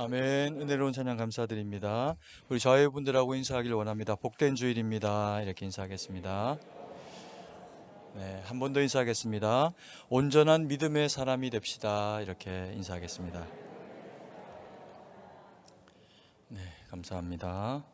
아멘. 은혜로운 찬양 감사드립니다. 우리 자회분들하고 인사하길 원합니다. 복된 주일입니다. 이렇게 인사하겠습니다. 네, 한 번 더 인사하겠습니다. 온전한 믿음의 사람이 됩시다. 이렇게 인사하겠습니다. 네, 감사합니다.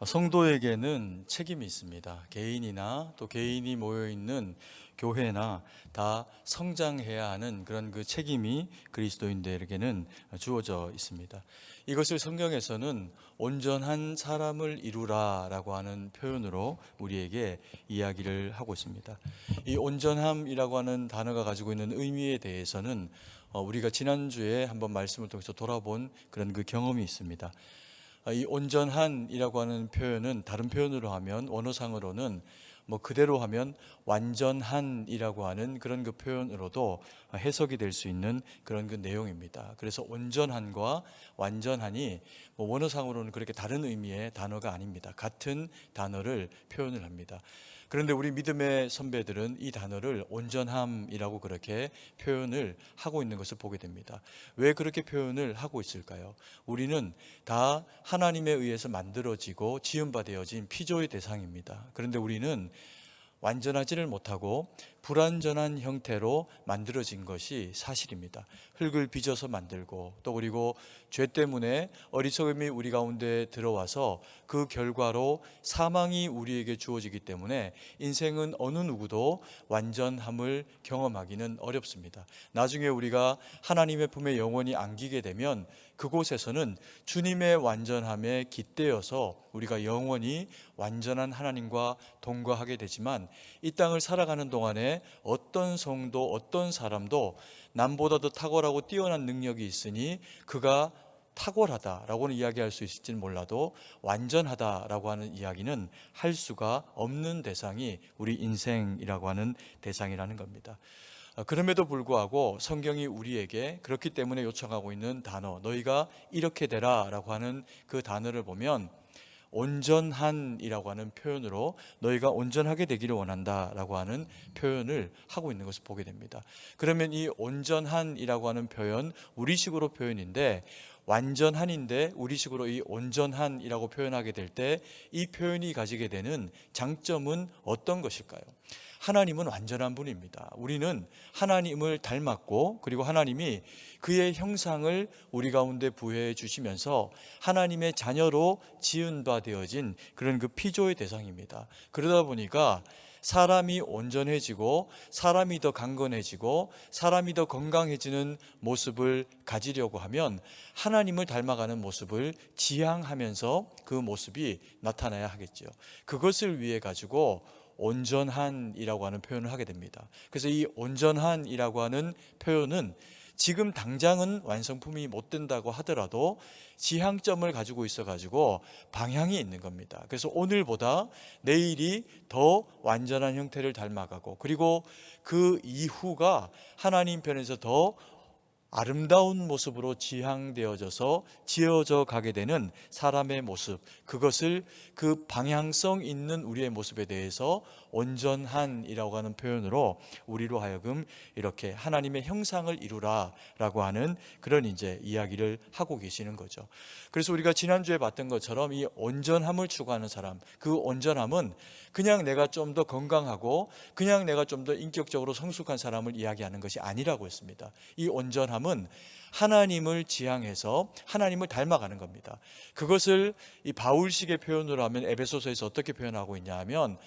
성도에게는 책임이 있습니다. 개인이나 또 개인이 모여있는 교회나 다 성장해야 하는 그런 그 책임이 그리스도인들에게는 주어져 있습니다. 이것을 성경에서는 온전한 사람을 이루라 라고 하는 표현으로 우리에게 이야기를 하고 있습니다. 이 온전함이라고 하는 단어가 가지고 있는 의미에 대해서는 우리가 지난주에 한번 말씀을 통해서 돌아본 그런 그 경험이 있습니다. 이 온전한이라고 하는 표현은 다른 표현으로 하면 원어상으로는 그대로 하면 완전한이라고 하는 그런 그 표현으로도 해석이 될 수 있는 그런 그 내용입니다. 그래서 온전한과 완전한이 원어상으로는 그렇게 다른 의미의 단어가 아닙니다. 같은 단어를 표현을 합니다. 그런데 우리 믿음의 선배들은 이 단어를 온전함이라고 그렇게 표현을 하고 있는 것을 보게 됩니다. 왜 그렇게 표현을 하고 있을까요? 우리는 다 하나님에 의해서 만들어지고 지음받아진 피조의 대상입니다. 그런데 우리는 완전하지를 못하고 불완전한 형태로 만들어진 것이 사실입니다. 흙을 빚어서 만들고 또 그리고 죄 때문에 어리석음이 우리 가운데 들어와서 그 결과로 사망이 우리에게 주어지기 때문에 인생은 어느 누구도 완전함을 경험하기는 어렵습니다. 나중에 우리가 하나님의 품에 영원히 안기게 되면 그곳에서는 주님의 완전함에 깃대어서 우리가 영원히 완전한 하나님과 동거하게 되지만 이 땅을 살아가는 동안에 어떤 성도 어떤 사람도 남보다 더 탁월하고 뛰어난 능력이 있으니 그가 탁월하다라고는 이야기할 수 있을지는 몰라도 완전하다라고 하는 이야기는 할 수가 없는 대상이 우리 인생이라고 하는 대상이라는 겁니다. 그럼에도 불구하고 성경이 우리에게 그렇기 때문에 요청하고 있는 단어, 너희가 이렇게 되라 라고 하는 그 단어를 보면 온전한이라고 하는 표현으로 너희가 온전하게 되기를 원한다라고 하는 표현을 하고 있는 것을 보게 됩니다. 그러면 이 온전한이라고 하는 표현, 우리식으로 표현인데 완전한인데 우리식으로 이 온전한이라고 표현하게 될 때 이 표현이 가지게 되는 장점은 어떤 것일까요? 하나님은 완전한 분입니다. 우리는 하나님을 닮았고 그리고 하나님이 그의 형상을 우리 가운데 부여해 주시면서 하나님의 자녀로 지은 바 되어진 그런 그 피조의 대상입니다. 그러다 보니까 사람이 온전해지고 사람이 더 강건해지고 사람이 더 건강해지는 모습을 가지려고 하면 하나님을 닮아가는 모습을 지향하면서 그 모습이 나타나야 하겠죠. 그것을 위해 가지고 온전한이라고 하는 표현을 하게 됩니다. 그래서 이 온전한이라고 하는 표현은 지금 당장은 완성품이 못 된다고 하더라도 지향점을 가지고 있어가지고 방향이 있는 겁니다. 그래서 오늘보다 내일이 더 완전한 형태를 닮아가고 그리고 그 이후가 하나님 편에서 더 아름다운 모습으로 지향되어져서 지어져 가게 되는 사람의 모습, 그것을 그 방향성 있는 우리의 모습에 대해서 온전한이라고 하는 표현으로 우리로 하여금 이렇게 하나님의 형상을 이루라 라고 하는 그런 이제 이야기를 하고 계시는 거죠. 그래서 우리가 지난주에 봤던 것처럼 이 온전함을 추구하는 사람, 그 온전함은 그냥 내가 좀 더 건강하고 그냥 내가 좀 더 인격적으로 성숙한 사람을 이야기하는 것이 아니라고 했습니다. 이 온전함은 하나님을 지향해서 하나님을 닮아가는 겁니다. 그것을 이 바울식의 표현으로 하면 에베소서에서 어떻게 표현하고 있냐 하면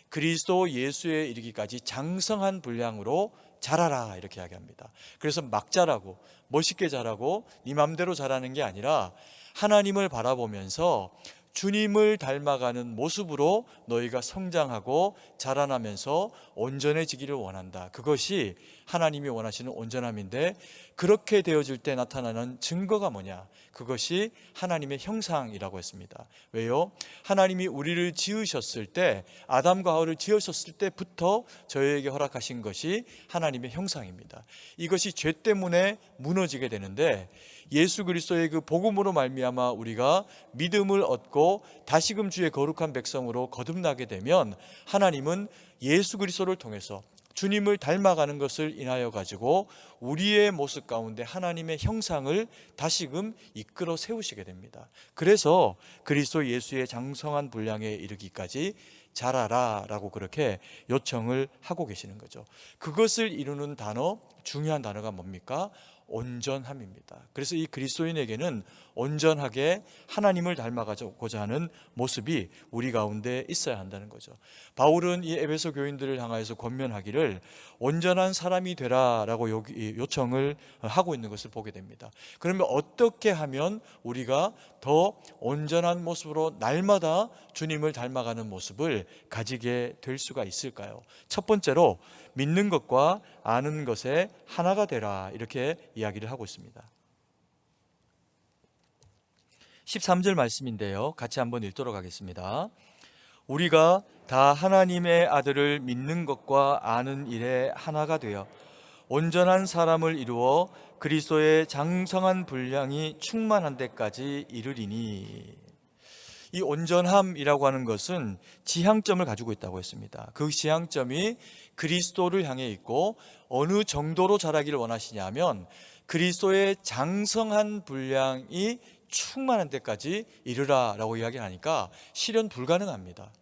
그리스도 예수에 이르기까지 장성한 분량으로 자라라 이렇게 이야기합니다. 그래서 막 자라고 멋있게 자라고 네 맘대로 자라는 게 아니라 하나님을 바라보면서 주님을 닮아가는 모습으로 너희가 성장하고 자라나면서 온전해지기를 원한다. 그것이 하나님이 원하시는 온전함인데 그렇게 되어질 때 나타나는 증거가 뭐냐? 그것이 하나님의 형상이라고 했습니다. 왜요? 하나님이 우리를 지으셨을 때 아담과 하와를 지으셨을 때부터 저희에게 허락하신 것이 하나님의 형상입니다. 이것이 죄 때문에 무너지게 되는데 예수 그리스도의 그 복음으로 말미암아 우리가 믿음을 얻고 다시금 주의 거룩한 백성으로 거듭나게 되면 하나님은 예수 그리스도를 통해서 주님을 닮아가는 것을 인하여 가지고 우리의 모습 가운데 하나님의 형상을 다시금 이끌어 세우시게 됩니다. 그래서 그리스도 예수의 장성한 분량에 이르기까지 자라라 라고 그렇게 요청을 하고 계시는 거죠. 그것을 이루는 단어, 중요한 단어가 뭡니까? 온전함입니다. 그래서 이 그리스도인에게는 온전하게 하나님을 닮아가고자 하는 모습이 우리 가운데 있어야 한다는 거죠. 바울은 이 에베소 교인들을 향하여서 권면하기를 온전한 사람이 되라라고 요청을 하고 있는 것을 보게 됩니다. 그러면 어떻게 하면 우리가 더 온전한 모습으로 날마다 주님을 닮아가는 모습을 가지게 될 수가 있을까요? 첫 번째로 믿는 것과 아는 것에 하나가 되라, 이렇게 이야기를 하고 있습니다. 13절 말씀인데요, 같이 한번 읽도록 하겠습니다. 우리가 다 하나님의 아들을 믿는 것과 아는 일에 하나가 되어 온전한 사람을 이루어 그리스도의 장성한 분량이 충만한 데까지 이르리니. 이 온전함이라고 하는 것은 지향점을 가지고 있다고 했습니다. 그 지향점이 그리스도를 향해 있고, 어느 정도로 자라기를 원하시냐면 그리스도의 장성한 분량이 충만한 데까지 이르라라고 이야기를 하니까 실현 불가능합니다.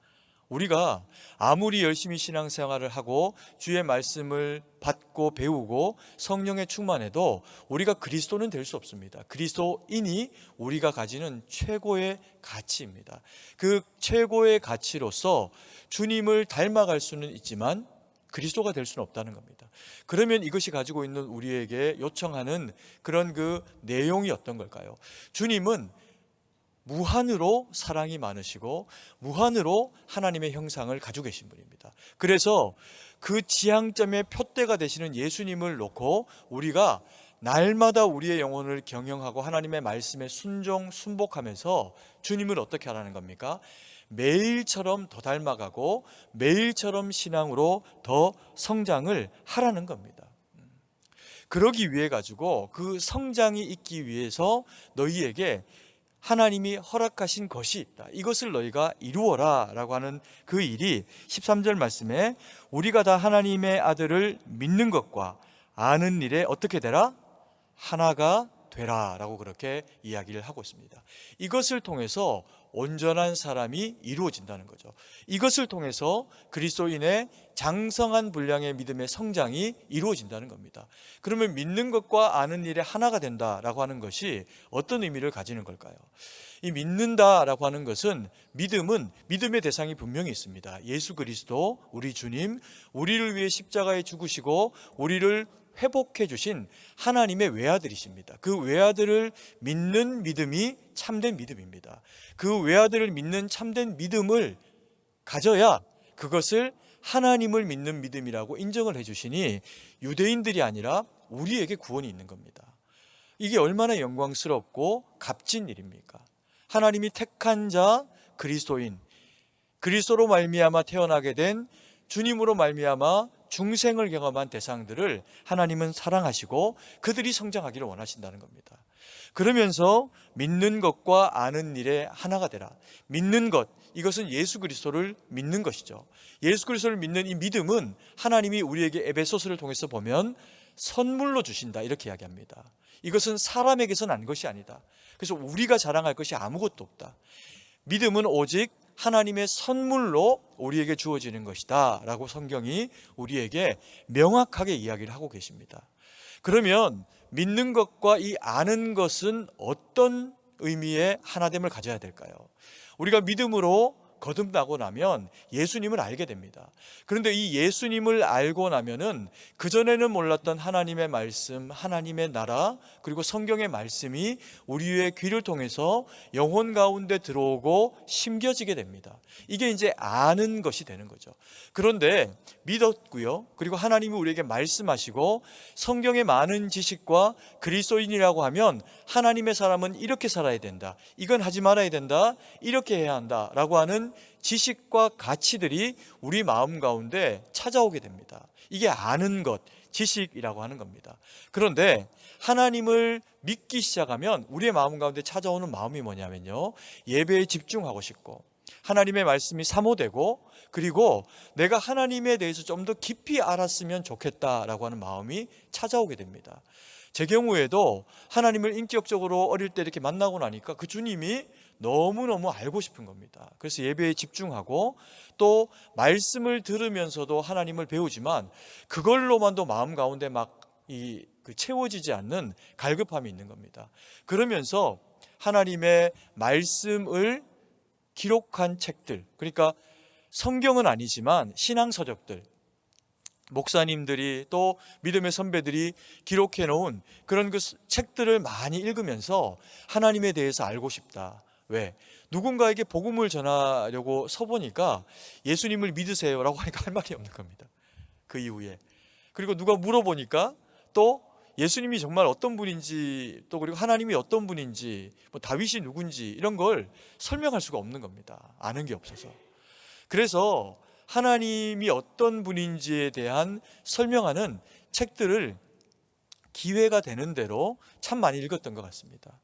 우리가 아무리 열심히 신앙생활을 하고 주의 말씀을 받고 배우고 성령에 충만해도 우리가 그리스도는 될 수 없습니다. 그리스도인이 우리가 가지는 최고의 가치입니다. 그 최고의 가치로서 주님을 닮아갈 수는 있지만 그리스도가 될 수는 없다는 겁니다. 그러면 이것이 가지고 있는 우리에게 요청하는 그런 그 내용이 어떤 걸까요? 주님은 무한으로 사랑이 많으시고 무한으로 하나님의 형상을 가지고 계신 분입니다. 그래서 그 지향점의 표대가 되시는 예수님을 놓고 우리가 날마다 우리의 영혼을 경영하고 하나님의 말씀에 순복하면서 주님을 어떻게 하라는 겁니까? 매일처럼 더 닮아가고 매일처럼 신앙으로 더 성장을 하라는 겁니다. 그러기 위해 가지고 그 성장이 있기 위해서 너희에게 하나님이 허락하신 것이 있다. 이것을 너희가 이루어라 라고 하는 그 일이 13절 말씀에 우리가 다 하나님의 아들을 믿는 것과 아는 일에 어떻게 되라? 하나가 되라 라고 그렇게 이야기를 하고 있습니다. 이것을 통해서 온전한 사람이 이루어진다는 거죠. 이것을 통해서 그리스도인의 장성한 분량의 믿음의 성장이 이루어진다는 겁니다. 그러면 믿는 것과 아는 일에 하나가 된다라고 하는 것이 어떤 의미를 가지는 걸까요? 이 믿는다라고 하는 것은, 믿음은 믿음의 대상이 분명히 있습니다. 예수 그리스도, 우리 주님, 우리를 위해 십자가에 죽으시고 우리를 회복해 주신 하나님의 외아들이십니다. 그 외아들을 믿는 믿음이 참된 믿음입니다. 그 외아들을 믿는 참된 믿음을 가져야 그것을 하나님을 믿는 믿음이라고 인정을 해 주시니 유대인들이 아니라 우리에게 구원이 있는 겁니다. 이게 얼마나 영광스럽고 값진 일입니까? 하나님이 택한 자 그리스도인, 그리스도로 말미암아 태어나게 된, 주님으로 말미암아 중생을 경험한 대상들을 하나님은 사랑하시고 그들이 성장하기를 원하신다는 겁니다. 그러면서 믿는 것과 아는 일에 하나가 되라. 믿는 것, 이것은 예수 그리스도를 믿는 것이죠. 예수 그리스도를 믿는 이 믿음은 하나님이 우리에게 에베소서를 통해서 보면 선물로 주신다, 이렇게 이야기합니다. 이것은 사람에게서 난 것이 아니다. 그래서 우리가 자랑할 것이 아무것도 없다. 믿음은 오직 하나님의 선물로 우리에게 주어지는 것이다 라고 성경이 우리에게 명확하게 이야기를 하고 계십니다. 그러면 믿는 것과 이 아는 것은 어떤 의미의 하나됨을 가져야 될까요? 우리가 믿음으로 거듭나고 나면 예수님을 알게 됩니다. 그런데 이 예수님을 알고 나면은 그전에는 몰랐던 하나님의 말씀, 하나님의 나라, 그리고 성경의 말씀이 우리의 귀를 통해서 영혼 가운데 들어오고 심겨지게 됩니다. 이게 이제 아는 것이 되는 거죠. 그런데 믿었고요, 그리고 하나님이 우리에게 말씀하시고 성경의 많은 지식과 그리스도인이라고 하면 하나님의 사람은 이렇게 살아야 된다, 이건 하지 말아야 된다, 이렇게 해야 한다 라고 하는 지식과 가치들이 우리 마음 가운데 찾아오게 됩니다. 이게 아는 것, 지식이라고 하는 겁니다. 그런데 하나님을 믿기 시작하면 우리의 마음 가운데 찾아오는 마음이 뭐냐면요, 예배에 집중하고 싶고 하나님의 말씀이 사모되고, 그리고 내가 하나님에 대해서 좀 더 깊이 알았으면 좋겠다라고 하는 마음이 찾아오게 됩니다. 제 경우에도 하나님을 인격적으로 어릴 때 이렇게 만나고 나니까 그 주님이 너무너무 알고 싶은 겁니다. 그래서 예배에 집중하고 또 말씀을 들으면서도 하나님을 배우지만 그걸로만도 마음 가운데 막 채워지지 않는 갈급함이 있는 겁니다. 그러면서 하나님의 말씀을 기록한 책들, 그러니까 성경은 아니지만 신앙서적들, 목사님들이 또 믿음의 선배들이 기록해 놓은 그런 그 책들을 많이 읽으면서 하나님에 대해서 알고 싶다. 왜? 누군가에게 복음을 전하려고 서보니까 예수님을 믿으세요라고 하니까 할 말이 없는 겁니다. 그 이후에. 그리고 누가 물어보니까 또 예수님이 정말 어떤 분인지, 또 그리고 하나님이 어떤 분인지, 뭐 다윗이 누군지 이런 걸 설명할 수가 없는 겁니다. 아는 게 없어서. 그래서 하나님이 어떤 분인지에 대한 설명하는 책들을 기회가 되는 대로 참 많이 읽었던 것 같습니다.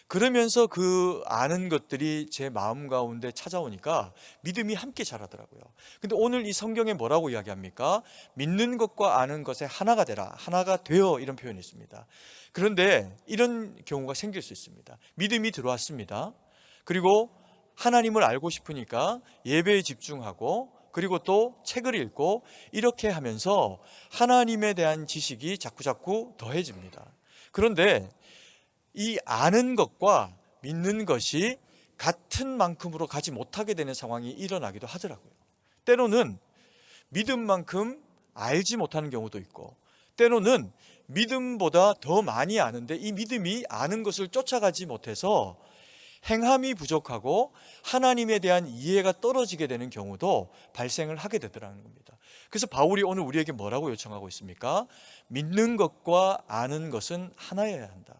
그러면서 그 아는 것들이 제 마음 가운데 찾아오니까 믿음이 함께 자라더라고요. 근데 오늘 이 성경에 뭐라고 이야기합니까? 믿는 것과 아는 것에 하나가 되라, 하나가 되어, 이런 표현이 있습니다. 그런데 이런 경우가 생길 수 있습니다. 믿음이 들어왔습니다. 그리고 하나님을 알고 싶으니까 예배에 집중하고, 그리고 또 책을 읽고, 이렇게 하면서 하나님에 대한 지식이 자꾸자꾸 더해집니다. 그런데 이 아는 것과 믿는 것이 같은 만큼으로 가지 못하게 되는 상황이 일어나기도 하더라고요. 때로는 믿음만큼 알지 못하는 경우도 있고, 때로는 믿음보다 더 많이 아는데 이 믿음이 아는 것을 쫓아가지 못해서 행함이 부족하고 하나님에 대한 이해가 떨어지게 되는 경우도 발생을 하게 되더라는 겁니다. 그래서 바울이 오늘 우리에게 뭐라고 요청하고 있습니까? 믿는 것과 아는 것은 하나여야 한다.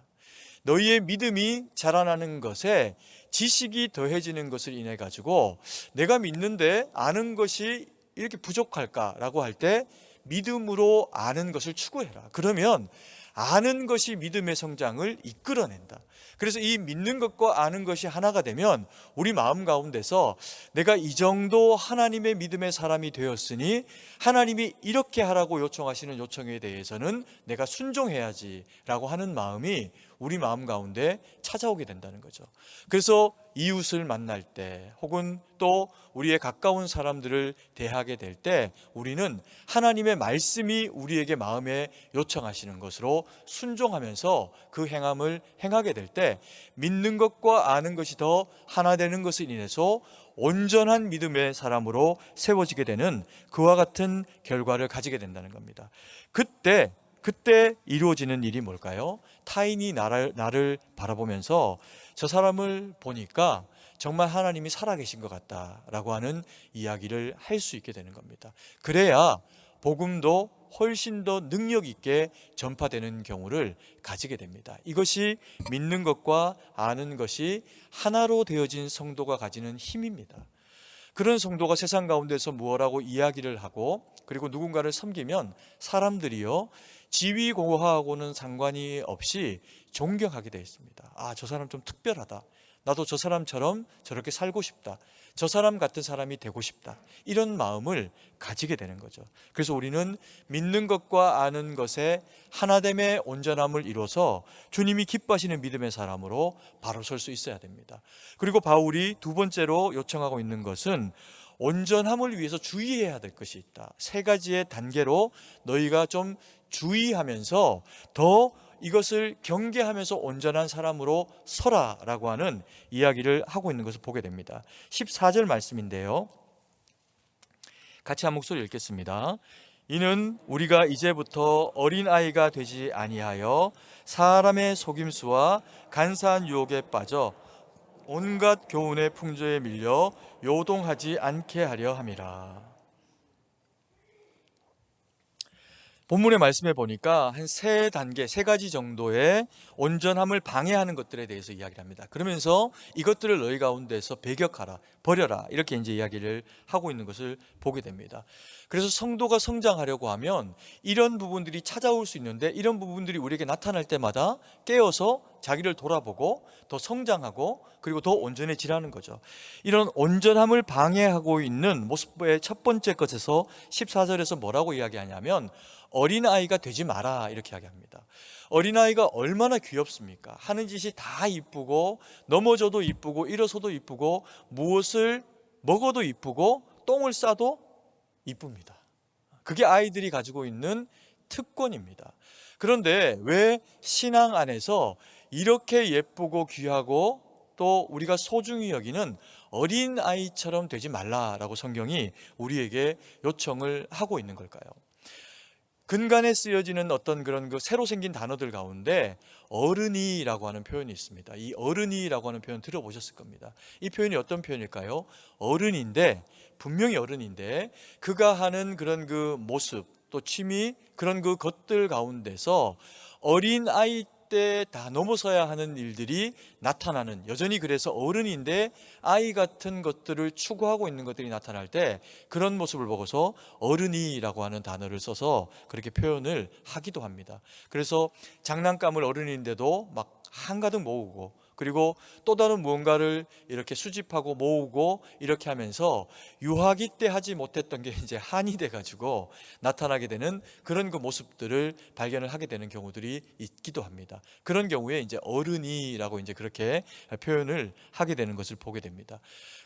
너희의 믿음이 자라나는 것에 지식이 더해지는 것을 인해 가지고 내가 믿는데 아는 것이 이렇게 부족할까라고 할 때 믿음으로 아는 것을 추구해라. 그러면 아는 것이 믿음의 성장을 이끌어낸다. 그래서 이 믿는 것과 아는 것이 하나가 되면 우리 마음 가운데서 내가 이 정도 하나님의 믿음의 사람이 되었으니 하나님이 이렇게 하라고 요청하시는 요청에 대해서는 내가 순종해야지라고 하는 마음이 우리 마음 가운데 찾아오게 된다는 거죠. 그래서 이웃을 만날 때 혹은 또 우리의 가까운 사람들을 대하게 될 때 우리는 하나님의 말씀이 우리에게 마음에 요청하시는 것으로 순종하면서 그 행함을 행하게 될 때 믿는 것과 아는 것이 더 하나 되는 것을 인해서 온전한 믿음의 사람으로 세워지게 되는 그와 같은 결과를 가지게 된다는 겁니다. 그때 이루어지는 일이 뭘까요? 타인이 나를 바라보면서 저 사람을 보니까 정말 하나님이 살아계신 것 같다라고 하는 이야기를 할 수 있게 되는 겁니다. 그래야 복음도 훨씬 더 능력 있게 전파되는 경우를 가지게 됩니다. 이것이 믿는 것과 아는 것이 하나로 되어진 성도가 가지는 힘입니다. 그런 성도가 세상 가운데서 무엇라고 이야기를 하고 그리고 누군가를 섬기면 사람들이요 지위고하하고는 상관이 없이 존경하게 되어 있습니다. 아, 저 사람 좀 특별하다. 나도 저 사람처럼 저렇게 살고 싶다. 저 사람 같은 사람이 되고 싶다. 이런 마음을 가지게 되는 거죠. 그래서 우리는 믿는 것과 아는 것에 하나됨의 온전함을 이뤄서 주님이 기뻐하시는 믿음의 사람으로 바로 설 수 있어야 됩니다. 그리고 바울이 두 번째로 요청하고 있는 것은 온전함을 위해서 주의해야 될 것이 있다. 세 가지의 단계로 너희가 좀 주의하면서 더 이것을 경계하면서 온전한 사람으로 서라라고 하는 이야기를 하고 있는 것을 보게 됩니다. 14절 말씀인데요, 같이 한 목소리 읽겠습니다. 이는 우리가 이제부터 어린아이가 되지 아니하여 사람의 속임수와 간사한 유혹에 빠져 온갖 교훈의 풍조에 밀려 요동하지 않게 하려 함이라. 본문의 말씀에 보니까 한 세 단계, 세 가지 정도의 온전함을 방해하는 것들에 대해서 이야기를 합니다. 그러면서 이것들을 너희 가운데서 배격하라, 버려라, 이렇게 이제 이야기를 하고 있는 것을 보게 됩니다. 그래서 성도가 성장하려고 하면 이런 부분들이 찾아올 수 있는데, 이런 부분들이 우리에게 나타날 때마다 깨어서 자기를 돌아보고 더 성장하고 그리고 더 온전해지라는 거죠. 이런 온전함을 방해하고 있는 모습의 첫 번째 것에서 14절에서 뭐라고 이야기하냐면 어린아이가 되지 마라, 이렇게 이야기합니다. 어린아이가 얼마나 귀엽습니까? 하는 짓이 다 이쁘고, 넘어져도 이쁘고, 일어서도 이쁘고, 무엇을 먹어도 이쁘고, 똥을 싸도 이쁩니다. 그게 아이들이 가지고 있는 특권입니다. 그런데 왜 신앙 안에서 이렇게 예쁘고 귀하고 또 우리가 소중히 여기는 어린아이처럼 되지 말라라고 성경이 우리에게 요청을 하고 있는 걸까요? 근간에 쓰여지는 어떤 그런 그 새로 생긴 단어들 가운데 어른이라고 하는 표현이 있습니다. 이 어른이라고 하는 표현 들어보셨을 겁니다. 이 표현이 어떤 표현일까요? 어른인데, 분명히 어른인데 그가 하는 그런 그 모습, 또 취미, 그런 그 것들 가운데서 어린아이 때 다 넘어서야 하는 일들이 나타나는, 여전히 그래서 어른인데 아이 같은 것들을 추구하고 있는 것들이 나타날 때 그런 모습을 보고서 어른이라고 하는 단어를 써서 그렇게 표현을 하기도 합니다. 그래서 장난감을 어른인데도 막 한가득 모으고, 그리고 또 다른 무언가를 이렇게 수집하고 모으고 이렇게 하면서 유아기 때 하지 못했던 게 이제 한이 돼가지고 나타나게 되는 그런 그 모습들을 발견을 하게 되는 경우들이 있기도 합니다. 그런 경우에 이제 어른이라고 이제 그렇게 표현을 하게 되는 것을 보게 됩니다.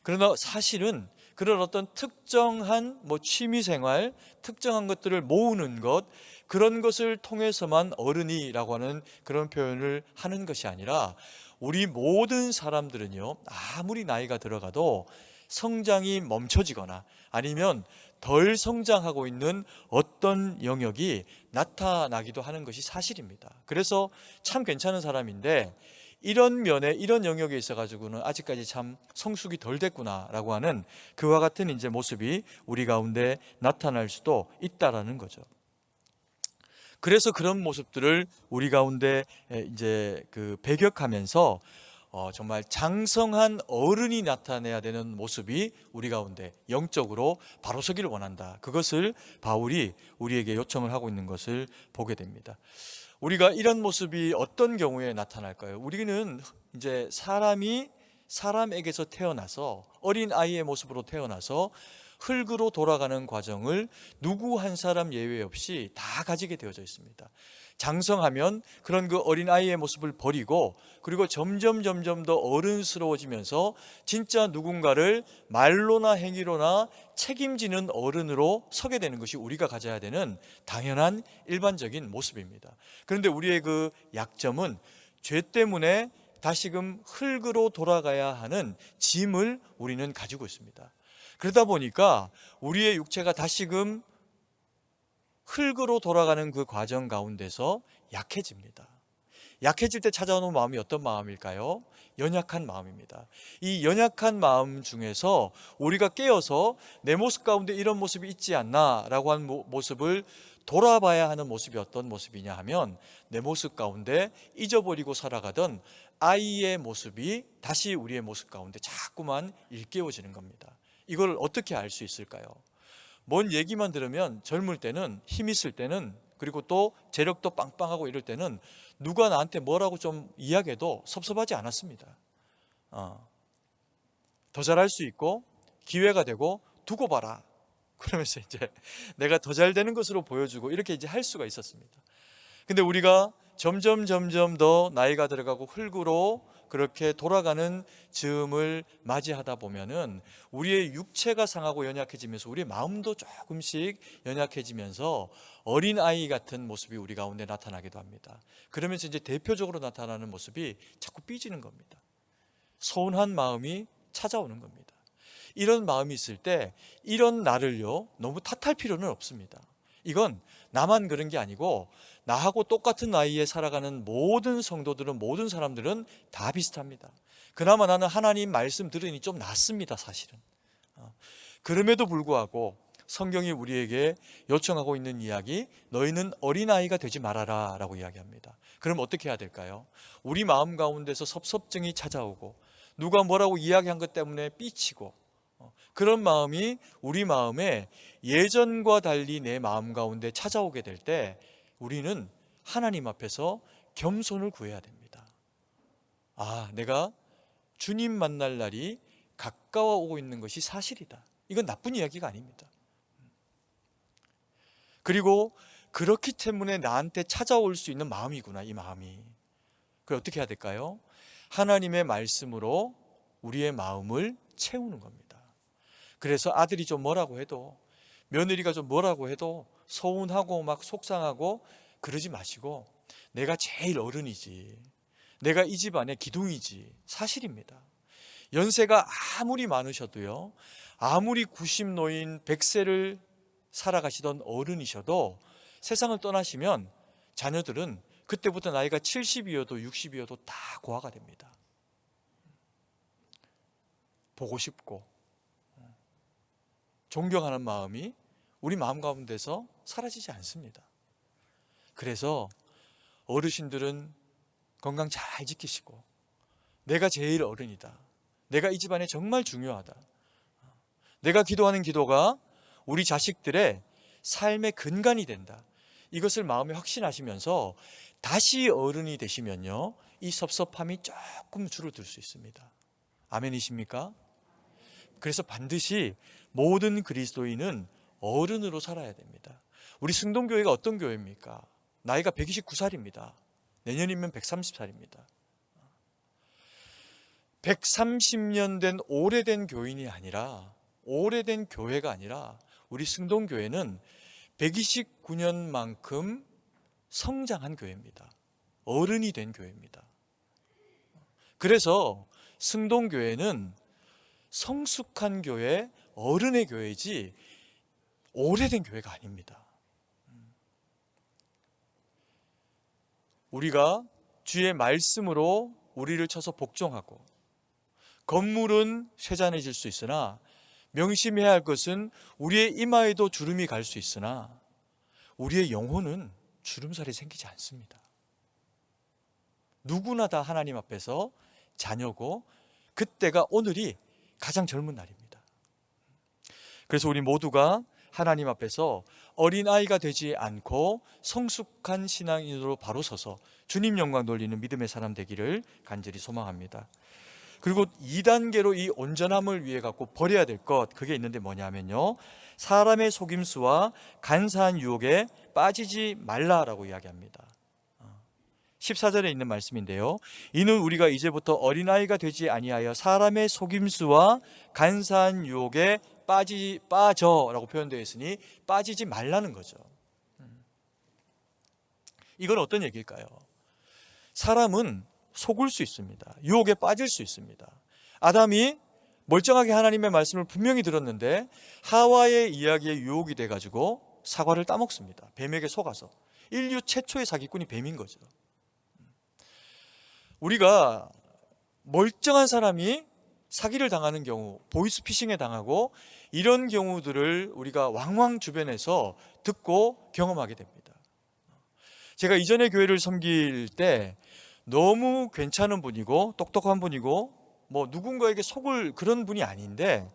그러나 사실은 그런 어떤 특정한 취미 생활, 특정한 것들을 모으는 것, 그런 것을 통해서만 어른이라고 하는 그런 표현을 하는 것이 아니라 우리 모든 사람들은요, 아무리 나이가 들어가도 성장이 멈춰지거나 아니면 덜 성장하고 있는 어떤 영역이 나타나기도 하는 것이 사실입니다. 그래서 참 괜찮은 사람인데 이런 면에, 이런 영역에 있어가지고는 아직까지 참 성숙이 덜 됐구나라고 하는 그와 같은 이제 모습이 우리 가운데 나타날 수도 있다라는 거죠. 그래서 그런 모습들을 우리 가운데 이제 그 배격하면서 정말 장성한 어른이 나타내야 되는 모습이 우리 가운데 영적으로 바로 서기를 원한다. 그것을 바울이 우리에게 요청을 하고 있는 것을 보게 됩니다. 우리가 이런 모습이 어떤 경우에 나타날까요? 우리는 이제 사람에게서 태어나서, 어린 아이의 모습으로 태어나서 흙으로 돌아가는 과정을 누구 한 사람 예외 없이 다 가지게 되어져 있습니다. 장성하면 그런 그 어린아이의 모습을 버리고, 그리고 점점 더 어른스러워지면서 진짜 누군가를 말로나 행위로나 책임지는 어른으로 서게 되는 것이 우리가 가져야 되는 당연한 일반적인 모습입니다. 그런데 우리의 그 약점은 죄 때문에 다시금 흙으로 돌아가야 하는 짐을 우리는 가지고 있습니다. 그러다 보니까 우리의 육체가 다시금 흙으로 돌아가는 그 과정 가운데서 약해집니다. 약해질 때 찾아오는 마음이 어떤 마음일까요? 연약한 마음입니다. 이 연약한 마음 중에서 우리가 깨어서 내 모습 가운데 이런 모습이 있지 않나 라고 하는 모습을 돌아봐야 하는 모습이 어떤 모습이냐 하면, 내 모습 가운데 잊어버리고 살아가던 아이의 모습이 다시 우리의 모습 가운데 자꾸만 일깨워지는 겁니다. 이걸 어떻게 알 수 있을까요? 뭔 얘기만 들으면 젊을 때는, 힘 있을 때는, 그리고 또 재력도 빵빵하고 이럴 때는 누가 나한테 뭐라고 좀 이야기해도 섭섭하지 않았습니다. 더 잘할 수 있고 기회가 되고 두고 봐라, 그러면서 이제 내가 더 잘 되는 것으로 보여주고 이렇게 이제 할 수가 있었습니다. 근데 우리가 점점 더 나이가 들어가고 흙으로 그렇게 돌아가는 즈음을 맞이하다 보면은 우리의 육체가 상하고 연약해지면서 우리의 마음도 조금씩 연약해지면서 어린아이 같은 모습이 우리 가운데 나타나기도 합니다. 그러면서 이제 대표적으로 나타나는 모습이 자꾸 삐지는 겁니다. 서운한 마음이 찾아오는 겁니다. 이런 마음이 있을 때 이런 나를요, 너무 탓할 필요는 없습니다. 이건 나만 그런 게 아니고 나하고 똑같은 나이에 살아가는 모든 성도들은, 모든 사람들은 다 비슷합니다. 그나마 나는 하나님 말씀 들으니 좀 낫습니다, 사실은. 그럼에도 불구하고 성경이 우리에게 요청하고 있는 이야기, 너희는 어린아이가 되지 말아라 라고 이야기합니다. 그럼 어떻게 해야 될까요? 우리 마음 가운데서 섭섭증이 찾아오고 누가 뭐라고 이야기한 것 때문에 삐치고 그런 마음이 우리 마음에 예전과 달리 내 마음 가운데 찾아오게 될 때 우리는 하나님 앞에서 겸손을 구해야 됩니다. 내가 주님 만날 날이 가까워 오고 있는 것이 사실이다. 이건 나쁜 이야기가 아닙니다. 그리고 그렇기 때문에 나한테 찾아올 수 있는 마음이구나, 이 마음이. 그걸 어떻게 해야 될까요? 하나님의 말씀으로 우리의 마음을 채우는 겁니다. 그래서 아들이 좀 뭐라고 해도, 며느리가 좀 뭐라고 해도 서운하고 막 속상하고 그러지 마시고, 내가 제일 어른이지, 내가 이 집안의 기둥이지, 사실입니다. 연세가 아무리 많으셔도요, 아무리 90노인 100세를 살아가시던 어른이셔도 세상을 떠나시면 자녀들은 그때부터 나이가 70이어도 60이어도 다 고아가 됩니다. 보고 싶고 존경하는 마음이 우리 마음 가운데서 사라지지 않습니다. 그래서 어르신들은 건강 잘 지키시고, 내가 제일 어른이다, 내가 이 집안에 정말 중요하다, 내가 기도하는 기도가 우리 자식들의 삶의 근간이 된다, 이것을 마음에 확신하시면서 다시 어른이 되시면요, 이 섭섭함이 조금 줄어들 수 있습니다. 아멘이십니까? 그래서 반드시 모든 그리스도인은 어른으로 살아야 됩니다. 우리 승동교회가 어떤 교회입니까? 나이가 129살입니다. 내년이면 130살입니다. 130년 된 오래된 교인이 아니라, 오래된 교회가 아니라 우리 승동교회는 129년만큼 성장한 교회입니다. 어른이 된 교회입니다. 그래서 승동교회는 성숙한 교회, 어른의 교회지 오래된 교회가 아닙니다. 우리가 주의 말씀으로 우리를 쳐서 복종하고, 건물은 쇠잔해질 수 있으나 명심해야 할 것은 우리의 이마에도 주름이 갈 수 있으나 우리의 영혼은 주름살이 생기지 않습니다. 누구나 다 하나님 앞에서 자녀고, 그때가 오늘이 가장 젊은 날입니다. 그래서 우리 모두가 하나님 앞에서 어린아이가 되지 않고 성숙한 신앙인으로 바로 서서 주님 영광 돌리는 믿음의 사람 되기를 간절히 소망합니다. 그리고 2단계로 이 온전함을 위해 갖고 버려야 될 것, 그게 있는데 뭐냐면요, 사람의 속임수와 간사한 유혹에 빠지지 말라라고 이야기합니다. 14절에 있는 말씀인데요, 이는 우리가 이제부터 어린아이가 되지 아니하여 사람의 속임수와 간사한 유혹에 빠져라고 표현되어 있으니 빠지지 말라는 거죠. 이건 어떤 얘기일까요? 사람은 속을 수 있습니다. 유혹에 빠질 수 있습니다. 아담이 멀쩡하게 하나님의 말씀을 분명히 들었는데 하와의 이야기에 유혹이 돼가지고 사과를 따먹습니다. 뱀에게 속아서. 인류 최초의 사기꾼이 뱀인 거죠. 우리가 멀쩡한 사람이 사기를 당하는 경우, 보이스피싱에 당하고, 이런 경우들을 우리가 왕왕 주변에서 듣고 경험하게 됩니다. 제가 이전에 교회를 섬길 때 너무 괜찮은 분이고 똑똑한 분이고 뭐 누군가에게 속을 그런 분이 아닌데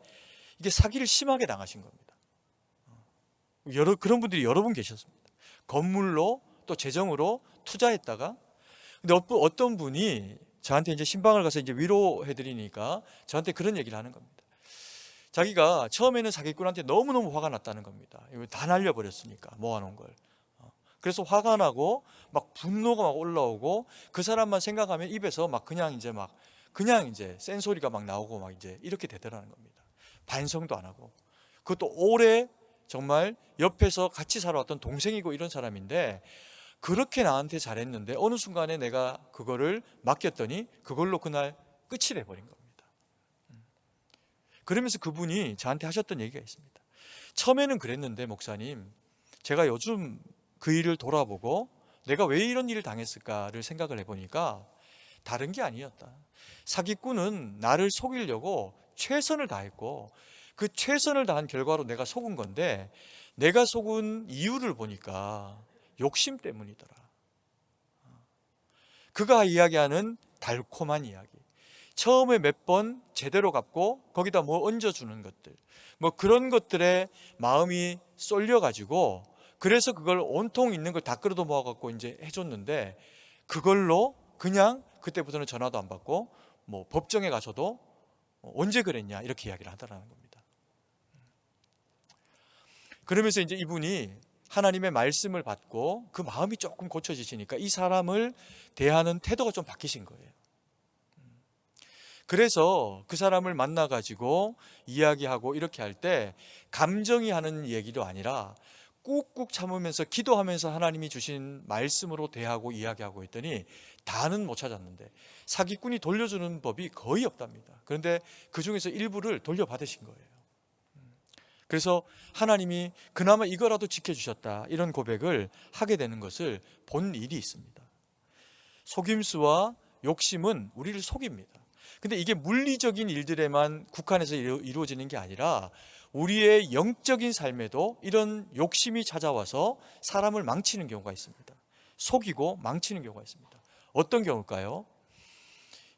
이게 사기를 심하게 당하신 겁니다. 그런 분들이 여러 분 계셨습니다. 건물로 또 재정으로 투자했다가, 근데 어떤 분이 저한테 이제 신방을 가서 이제 위로해드리니까 저한테 그런 얘기를 하는 겁니다. 자기가 처음에는 사기꾼한테 너무너무 화가 났다는 겁니다. 이거 다 날려버렸으니까, 모아놓은 걸. 그래서 화가 나고 막 분노가 막 올라오고, 그 사람만 생각하면 입에서 막 그냥 이제 센소리가 막 나오고 막 이제 이렇게 되더라는 겁니다. 반성도 안 하고. 그것도 오래 정말 옆에서 같이 살아왔던 동생이고 이런 사람인데, 그렇게 나한테 잘했는데 어느 순간에 내가 그거를 맡겼더니 그걸로 그날 끝이 돼버린 겁니다. 그러면서 그분이 저한테 하셨던 얘기가 있습니다. 처음에는 그랬는데 목사님, 제가 요즘 그 일을 돌아보고 내가 왜 이런 일을 당했을까를 생각을 해보니까 다른 게 아니었다. 사기꾼은 나를 속이려고 최선을 다했고, 그 최선을 다한 결과로 내가 속은 건데 내가 속은 이유를 보니까 욕심 때문이더라. 그가 이야기하는 달콤한 이야기, 처음에 몇 번 제대로 갚고 거기다 뭐 얹어주는 것들, 뭐 그런 것들에 마음이 쏠려가지고 그래서 그걸 온통 있는 걸 다 끌어도 모아갖고 이제 해줬는데 그걸로 그냥 그때부터는 전화도 안 받고 뭐 법정에 가서도 언제 그랬냐 이렇게 이야기를 하더라는 겁니다. 그러면서 이제 이분이 하나님의 말씀을 받고 그 마음이 조금 고쳐지시니까 이 사람을 대하는 태도가 좀 바뀌신 거예요. 그래서 그 사람을 만나가지고 이야기하고 이렇게 할 때 감정이 하는 얘기도 아니라 꾹꾹 참으면서 기도하면서 하나님이 주신 말씀으로 대하고 이야기하고 했더니 다는 못 찾았는데 사기꾼이 돌려주는 법이 거의 없답니다. 그런데 그 중에서 일부를 돌려받으신 거예요. 그래서 하나님이 그나마 이거라도 지켜주셨다 이런 고백을 하게 되는 것을 본 일이 있습니다. 속임수와 욕심은 우리를 속입니다. 근데 이게 물리적인 일들에만 국한해서 이루어지는 게 아니라 우리의 영적인 삶에도 이런 욕심이 찾아와서 사람을 망치는 경우가 있습니다. 속이고 망치는 경우가 있습니다. 어떤 경우일까요?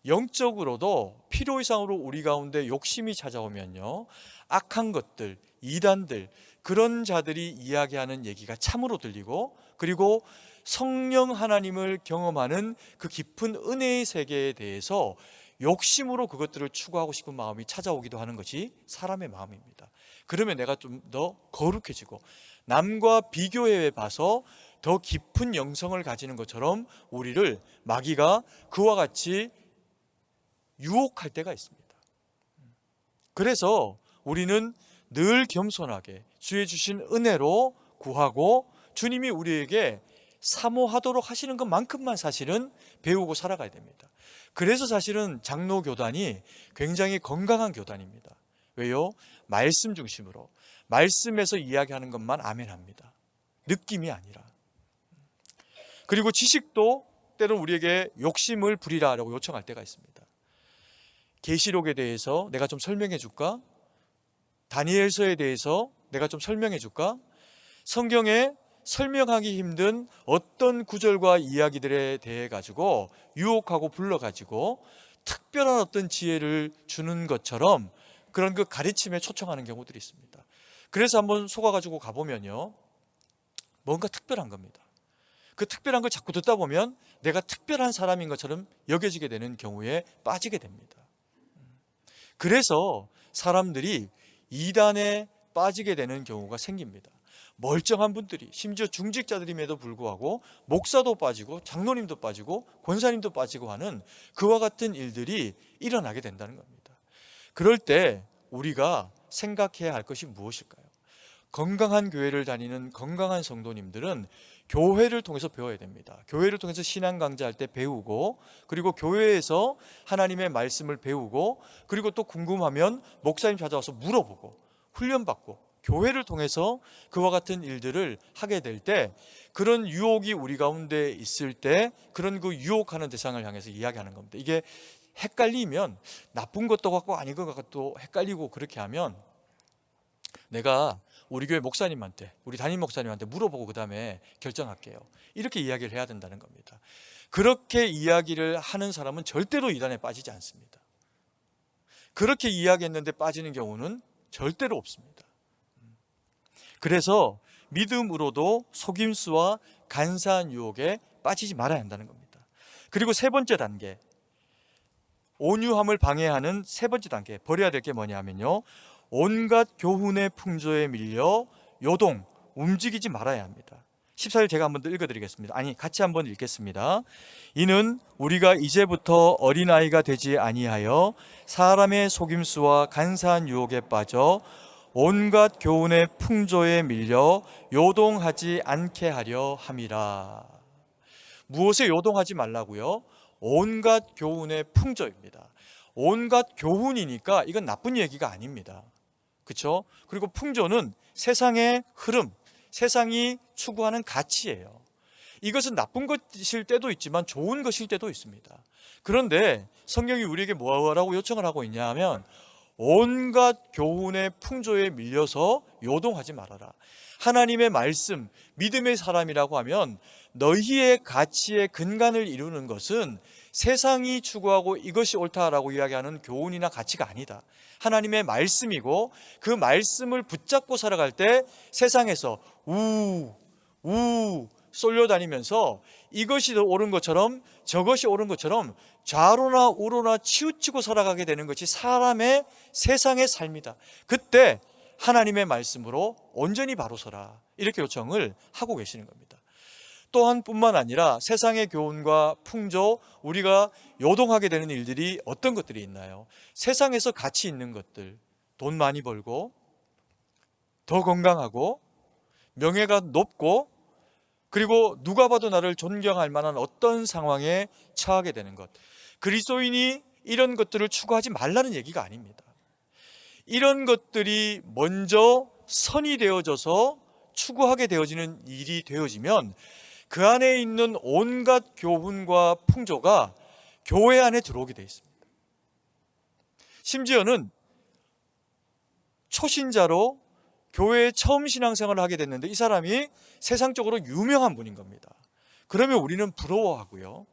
영적으로도 필요 이상으로 우리 가운데 욕심이 찾아오면요, 악한 것들, 이단들, 그런 자들이 이야기하는 얘기가 참으로 들리고, 그리고 성령 하나님을 경험하는 그 깊은 은혜의 세계에 대해서 욕심으로 그것들을 추구하고 싶은 마음이 찾아오기도 하는 것이 사람의 마음입니다. 그러면 내가 좀 더 거룩해지고 남과 비교해 봐서 더 깊은 영성을 가지는 것처럼 우리를 마귀가 그와 같이 유혹할 때가 있습니다. 그래서 우리는 늘 겸손하게 주의 주신 은혜로 구하고 주님이 우리에게 사모하도록 하시는 것만큼만 사실은 배우고 살아가야 됩니다. 그래서 사실은 장로 교단이 굉장히 건강한 교단입니다. 왜요? 말씀 중심으로, 말씀에서 이야기하는 것만 아멘합니다. 느낌이 아니라. 그리고 지식도 때로 우리에게 욕심을 부리라라고 요청할 때가 있습니다. 계시록에 대해서 내가 좀 설명해 줄까? 다니엘서에 대해서 내가 좀 설명해 줄까? 성경에 설명하기 힘든 어떤 구절과 이야기들에 대해 가지고 유혹하고 불러가지고 특별한 어떤 지혜를 주는 것처럼 그런 그 가르침에 초청하는 경우들이 있습니다. 그래서 한번 속아가지고 가보면요, 뭔가 특별한 겁니다. 그 특별한 걸 자꾸 듣다 보면 내가 특별한 사람인 것처럼 여겨지게 되는 경우에 빠지게 됩니다. 그래서 사람들이 이단에 빠지게 되는 경우가 생깁니다. 멀쩡한 분들이, 심지어 중직자들임에도 불구하고 목사도 빠지고 장로님도 빠지고 권사님도 빠지고 하는 그와 같은 일들이 일어나게 된다는 겁니다. 그럴 때 우리가 생각해야 할 것이 무엇일까요? 건강한 교회를 다니는 건강한 성도님들은 교회를 통해서 배워야 됩니다. 교회를 통해서 신앙 강좌할 때 배우고, 그리고 교회에서 하나님의 말씀을 배우고, 그리고 또 궁금하면 목사님 찾아와서 물어보고 훈련받고, 교회를 통해서 그와 같은 일들을 하게 될 때 그런 유혹이 우리 가운데 있을 때 그런 그 유혹하는 대상을 향해서 이야기하는 겁니다. 이게 헷갈리면 나쁜 것도 같고 아닌 것 같고 헷갈리고 그렇게 하면 내가 우리 교회 목사님한테, 우리 담임 목사님한테 물어보고 그 다음에 결정할게요, 이렇게 이야기를 해야 된다는 겁니다. 그렇게 이야기를 하는 사람은 절대로 이단에 빠지지 않습니다. 그렇게 이야기했는데 빠지는 경우는 절대로 없습니다. 그래서 믿음으로도 속임수와 간사한 유혹에 빠지지 말아야 한다는 겁니다. 그리고 세 번째 단계, 온유함을 방해하는 세 번째 단계, 버려야 될 게 뭐냐면요, 온갖 교훈의 풍조에 밀려 요동, 움직이지 말아야 합니다. 14절 제가 한번 더 읽어드리겠습니다. 같이 한번 읽겠습니다. 이는 우리가 이제부터 어린아이가 되지 아니하여 사람의 속임수와 간사한 유혹에 빠져 온갖 교훈의 풍조에 밀려 요동하지 않게 하려 함이라. 무엇에 요동하지 말라고요? 온갖 교훈의 풍조입니다. 온갖 교훈이니까 이건 나쁜 얘기가 아닙니다. 그렇죠? 그리고 풍조는 세상의 흐름, 세상이 추구하는 가치예요. 이것은 나쁜 것일 때도 있지만 좋은 것일 때도 있습니다. 그런데 성경이 우리에게 뭐라고 요청을 하고 있냐 하면 온갖 교훈의 풍조에 밀려서 요동하지 말아라. 하나님의 말씀, 믿음의 사람이라고 하면 너희의 가치의 근간을 이루는 것은 세상이 추구하고 이것이 옳다라고 이야기하는 교훈이나 가치가 아니다. 하나님의 말씀이고 그 말씀을 붙잡고 살아갈 때 세상에서 쏠려다니면서 이것이 더 옳은 것처럼 저것이 옳은 것처럼 좌로나 우로나 치우치고 살아가게 되는 것이 사람의 세상의 삶이다. 그때 하나님의 말씀으로 온전히 바로 서라, 이렇게 요청을 하고 계시는 겁니다. 또한 뿐만 아니라 세상의 교훈과 풍조, 우리가 요동하게 되는 일들이 어떤 것들이 있나요? 세상에서 가치 있는 것들, 돈 많이 벌고 더 건강하고 명예가 높고 그리고 누가 봐도 나를 존경할 만한 어떤 상황에 처하게 되는 것, 그리스도인이 이런 것들을 추구하지 말라는 얘기가 아닙니다. 이런 것들이 먼저 선이 되어져서 추구하게 되어지는 일이 되어지면 그 안에 있는 온갖 교훈과 풍조가 교회 안에 들어오게 되어 있습니다. 심지어는 초신자로 교회에 처음 신앙생활을 하게 됐는데 이 사람이 세상적으로 유명한 분인 겁니다. 그러면 우리는 부러워하고요.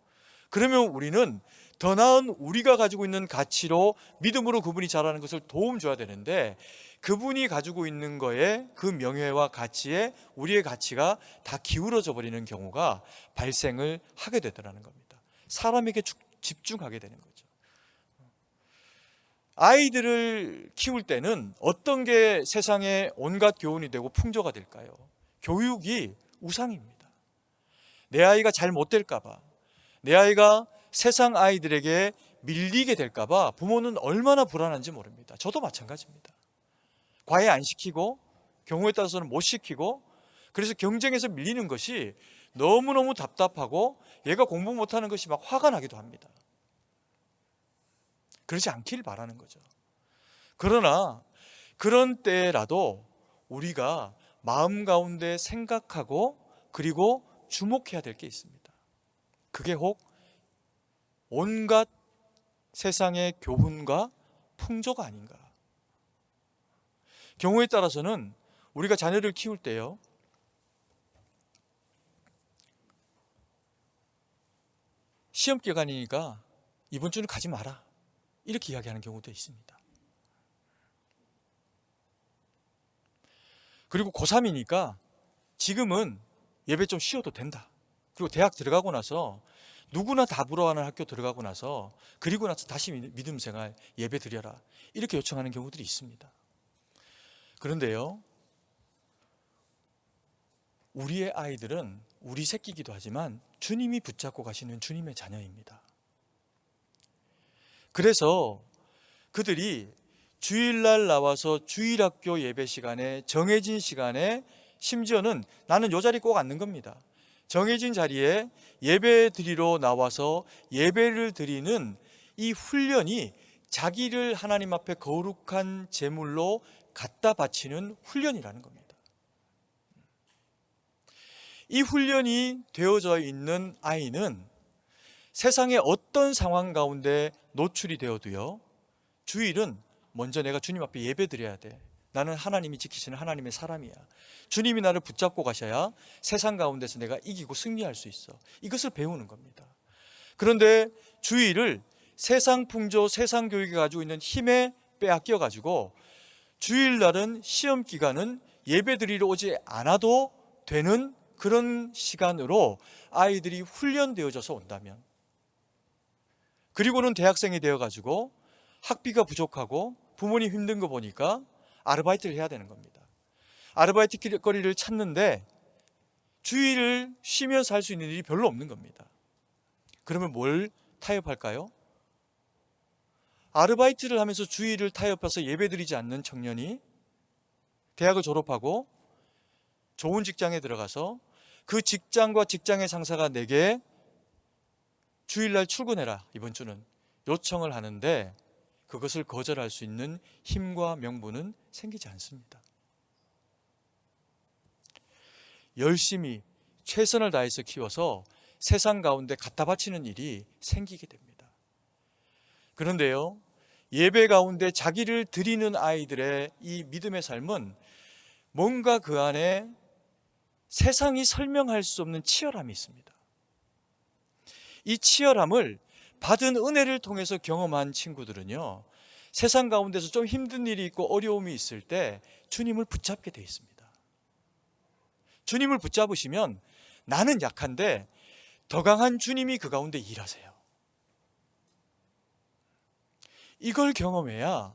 그러면 우리는 더 나은 우리가 가지고 있는 가치로 믿음으로 그분이 잘하는 것을 도움 줘야 되는데 그분이 가지고 있는 거에 그 명예와 가치에 우리의 가치가 다 기울어져 버리는 경우가 발생을 하게 되더라는 겁니다. 사람에게 집중하게 되는 거죠. 아이들을 키울 때는 어떤 게 세상에 온갖 교훈이 되고 풍조가 될까요? 교육이 우상입니다. 내 아이가 잘 못 될까 봐, 내 아이가 세상 아이들에게 밀리게 될까 봐 부모는 얼마나 불안한지 모릅니다. 저도 마찬가지입니다. 과외 안 시키고 경우에 따라서는 못 시키고 그래서 경쟁에서 밀리는 것이 너무너무 답답하고 얘가 공부 못하는 것이 막 화가 나기도 합니다. 그러지 않길 바라는 거죠. 그러나 그런 때라도 우리가 마음 가운데 생각하고 그리고 주목해야 될 게 있습니다. 그게 혹 온갖 세상의 교훈과 풍조가 아닌가. 경우에 따라서는 우리가 자녀를 키울 때요, 시험 기간이니까 이번 주는 가지 마라, 이렇게 이야기하는 경우도 있습니다. 그리고 고3이니까 지금은 예배 좀 쉬어도 된다. 그리고 대학 들어가고 나서 누구나 다 부러워하는 학교 들어가고 나서 그리고 나서 다시 믿음 생활 예배 드려라, 이렇게 요청하는 경우들이 있습니다. 그런데요, 우리의 아이들은 우리 새끼기도 하지만 주님이 붙잡고 가시는 주님의 자녀입니다. 그래서 그들이 주일날 나와서 주일학교 예배 시간에 정해진 시간에 심지어는 나는 요 자리 꼭 앉는 겁니다. 정해진 자리에 예배 드리러 나와서 예배를 드리는 이 훈련이 자기를 하나님 앞에 거룩한 제물로 갖다 바치는 훈련이라는 겁니다. 이 훈련이 되어져 있는 아이는 세상의 어떤 상황 가운데 노출이 되어도요, 주일은 먼저 내가 주님 앞에 예배 드려야 돼. 나는 하나님이 지키시는 하나님의 사람이야. 주님이 나를 붙잡고 가셔야 세상 가운데서 내가 이기고 승리할 수 있어. 이것을 배우는 겁니다. 그런데 주일을 세상 풍조, 세상 교육이 가지고 있는 힘에 빼앗겨 가지고 주일날은 시험 기간은 예배 드리러 오지 않아도 되는 그런 시간으로 아이들이 훈련되어져서 온다면, 그리고는 대학생이 되어가지고 학비가 부족하고 부모님 힘든 거 보니까 아르바이트를 해야 되는 겁니다. 아르바이트 거리를 찾는데 주일을 쉬면서 할 수 있는 일이 별로 없는 겁니다. 그러면 뭘 타협할까요? 아르바이트를 하면서 주일을 타협해서 예배드리지 않는 청년이 대학을 졸업하고 좋은 직장에 들어가서 그 직장과 직장의 상사가 내게 주일날 출근해라, 이번 주는, 요청을 하는데 그것을 거절할 수 있는 힘과 명분은 생기지 않습니다. 열심히 최선을 다해서 키워서 세상 가운데 갖다 바치는 일이 생기게 됩니다. 그런데요, 예배 가운데 자기를 드리는 아이들의 이 믿음의 삶은 뭔가 그 안에 세상이 설명할 수 없는 치열함이 있습니다. 이 치열함을 받은 은혜를 통해서 경험한 친구들은요, 세상 가운데서 좀 힘든 일이 있고 어려움이 있을 때 주님을 붙잡게 돼 있습니다. 주님을 붙잡으시면 나는 약한데 더 강한 주님이 그 가운데 일하세요. 이걸 경험해야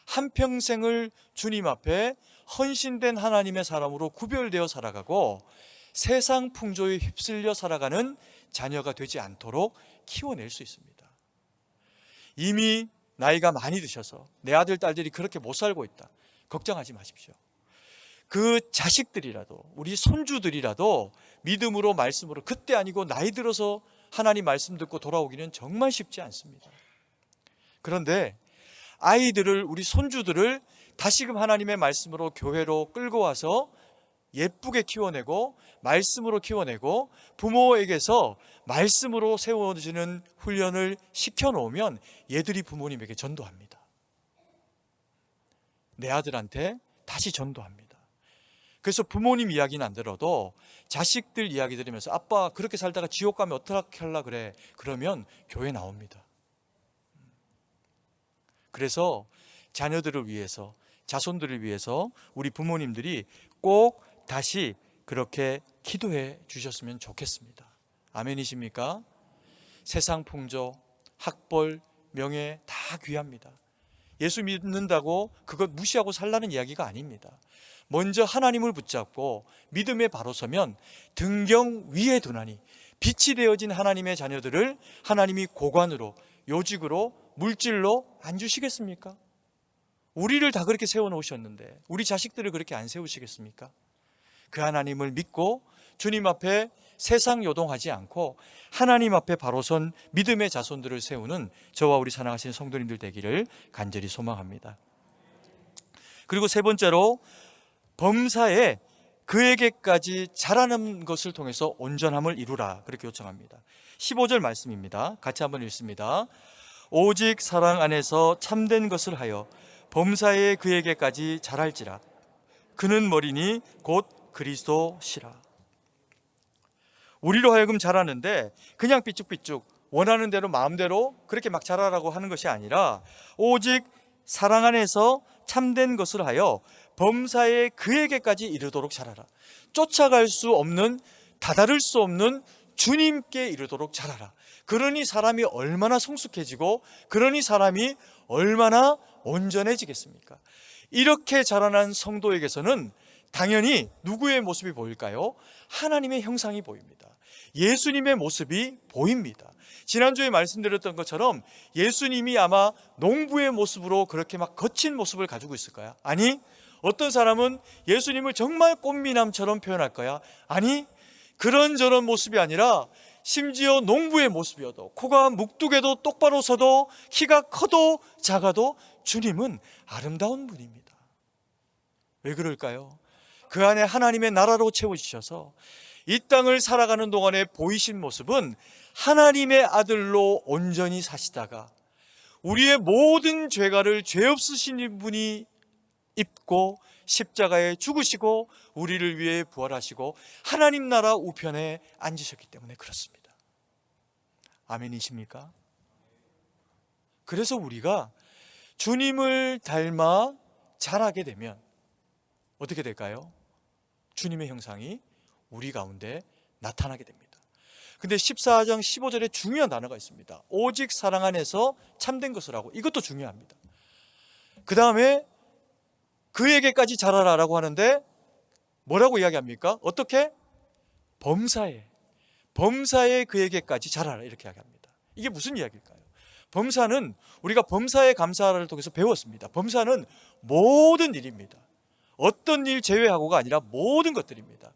한평생을 주님 앞에 헌신된 하나님의 사람으로 구별되어 살아가고 세상 풍조에 휩쓸려 살아가는 자녀가 되지 않도록 키워낼 수 있습니다. 이미 나이가 많이 드셔서 내 아들, 딸들이 그렇게 못 살고 있다, 걱정하지 마십시오. 그 자식들이라도, 우리 손주들이라도 믿음으로, 말씀으로, 그때 아니고 나이 들어서 하나님 말씀 듣고 돌아오기는 정말 쉽지 않습니다. 그런데 아이들을, 우리 손주들을 다시금 하나님의 말씀으로 교회로 끌고 와서 예쁘게 키워내고 말씀으로 키워내고 부모에게서 말씀으로 세워지는 훈련을 시켜놓으면 얘들이 부모님에게 전도합니다. 내 아들한테 다시 전도합니다. 그래서 부모님 이야기는 안 들어도 자식들 이야기 들으면서 아빠 그렇게 살다가 지옥 가면 어떻게 하려고 그래? 그러면 교회 나옵니다. 그래서 자녀들을 위해서, 자손들을 위해서 우리 부모님들이 꼭 다시 그렇게 기도해 주셨으면 좋겠습니다. 아멘이십니까? 세상 풍조, 학벌, 명예 다 귀합니다. 예수 믿는다고 그것 무시하고 살라는 이야기가 아닙니다. 먼저 하나님을 붙잡고 믿음에 바로 서면 등경 위에 두나니 빛이 되어진 하나님의 자녀들을 하나님이 고관으로, 요직으로, 물질로 안 주시겠습니까? 우리를 다 그렇게 세워놓으셨는데 우리 자식들을 그렇게 안 세우시겠습니까? 그 하나님을 믿고 주님 앞에 세상 요동하지 않고 하나님 앞에 바로 선 믿음의 자손들을 세우는 저와 우리 사랑하시는 성도님들 되기를 간절히 소망합니다. 그리고 세 번째로, 범사에 그에게까지 자라는 것을 통해서 온전함을 이루라, 그렇게 요청합니다. 15절 말씀입니다. 같이 한번 읽습니다. 오직 사랑 안에서 참된 것을 하여 범사에 그에게까지 자랄지라. 그는 머리니 곧 그리스도시라. 우리로 하여금 자라는데 그냥 삐쭉삐쭉 원하는 대로 마음대로 그렇게 막 자라라고 하는 것이 아니라 오직 사랑 안에서 참된 것을 하여 범사에 그에게까지 이르도록 자라라. 쫓아갈 수 없는, 다다를 수 없는 주님께 이르도록 자라라. 그러니 사람이 얼마나 성숙해지고 그러니 사람이 얼마나 온전해지겠습니까? 이렇게 자라난 성도에게서는 당연히 누구의 모습이 보일까요? 하나님의 형상이 보입니다. 예수님의 모습이 보입니다. 지난주에 말씀드렸던 것처럼 예수님이 아마 농부의 모습으로 그렇게 막 거친 모습을 가지고 있을 거야? 아니, 어떤 사람은 예수님을 정말 꽃미남처럼 표현할 거야? 아니, 그런저런 모습이 아니라 심지어 농부의 모습이어도, 코가 묵뚝해도 똑바로 서도, 키가 커도 작아도 주님은 아름다운 분입니다. 왜 그럴까요? 그 안에 하나님의 나라로 채워지셔서 이 땅을 살아가는 동안에 보이신 모습은 하나님의 아들로 온전히 사시다가 우리의 모든 죄가를 죄 없으신 분이 입고 십자가에 죽으시고 우리를 위해 부활하시고 하나님 나라 우편에 앉으셨기 때문에 그렇습니다. 아멘이십니까? 그래서 우리가 주님을 닮아 자라게 되면 어떻게 될까요? 주님의 형상이 우리 가운데 나타나게 됩니다. 근데 14장 15절에 중요한 단어가 있습니다. 오직 사랑 안에서 참된 것을 하고, 이것도 중요합니다. 그 다음에 그에게까지 자라라라고 하는데 뭐라고 이야기합니까? 어떻게? 범사에 그에게까지 자라라, 이렇게 이야기합니다. 이게 무슨 이야기일까요? 범사는 우리가 범사의 감사를 통해서 배웠습니다. 범사는 모든 일입니다. 어떤 일 제외하고가 아니라 모든 것들입니다.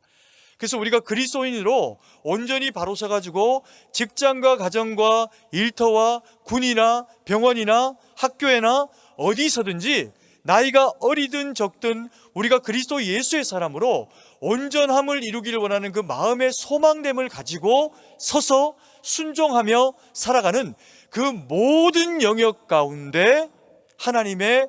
그래서 우리가 그리스도인으로 온전히 바로 서가지고 직장과 가정과 일터와 군이나 병원이나 학교에나 어디서든지 나이가 어리든 적든 우리가 그리스도 예수의 사람으로 온전함을 이루기를 원하는 그 마음의 소망됨을 가지고 서서 순종하며 살아가는 그 모든 영역 가운데 하나님의